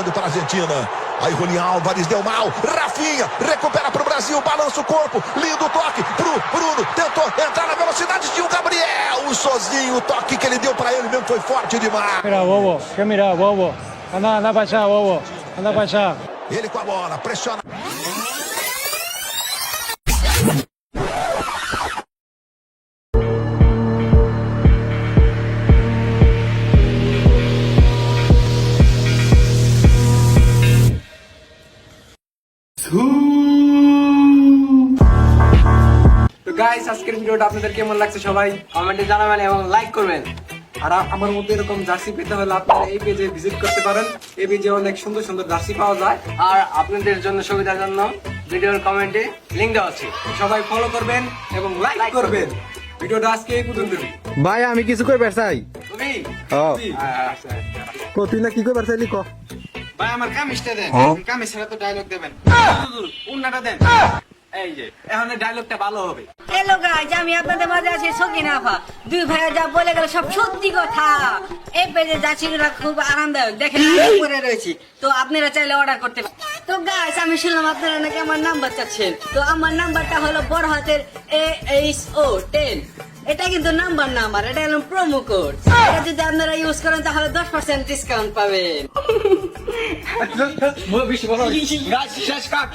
jogando para a Argentina. Aí Julián Álvares deu mal. Rafinha recupera para o Brasil. Balança o corpo. Lindo toque pro Bruno. Tentou entrar na velocidade de Gabriel. Sozinho o toque que ele deu para ele mesmo foi forte demais. Mira, bobo. ¿Qué mira, bobo? Anda para allá, bobo. Anda para allá. Ele com a bola. Pressiona. তো guys আজকের ভিডিওটা আপনাদের কেমন লাগছে সবাই কমেন্টে জানাবেন এবং লাইক করবেন। আর আমার মতো এরকম জার্সি পেতে হলে আপনারা এই পেজে ভিজিট করতে পারেন। এই পেজে অনেক সুন্দর সুন্দর জার্সি পাওয়া যায়। আর আপনাদের জন্য সুবিধার জন্য ভিডিওর কমেন্টে লিংক দেওয়া আছে, সবাই ফলো করবেন এবং লাইক করবেন। ভিডিওটা আজকে এই পর্যন্ত। ভাই আমি কিছু কইবার চাই। তুমি তুই না কি কইবার চাইলি ক। ভাই আমার কামিজটা দেন, কামিজ ছাড়া তো ডায়লগ দেবেন, উন্নাটা দেন। এই যে এখন ডায়লগটা ভালো হবে। হ্যালো গাইস, আমি আপনাদের মাঝে আছি সকিনা আপা। দুই ভাইয়া যা বলে গেল সব সত্যি কথা। এই পেজে যাচ্ছিগুলো খুব আরামদায়ক, দেখেন আমি পরে রয়েছি, তো আপনারা চাইলে অর্ডার করতে পারেন। তো গাইস আমি শুনলাম আপনারা নাকি আমার নাম্বার চাচ্ছেন, তো আমার নাম্বারটা হলো বড় হাতের AHO10। এটা কিন্তু নাম্বার না আমার, এটা হলো প্রোমো কোড। এটা যদি আপনারা ইউজ করেন তাহলে 10% ডিসকাউন্ট পাবেন। বেশি বলো গাইস, শেষ কাট।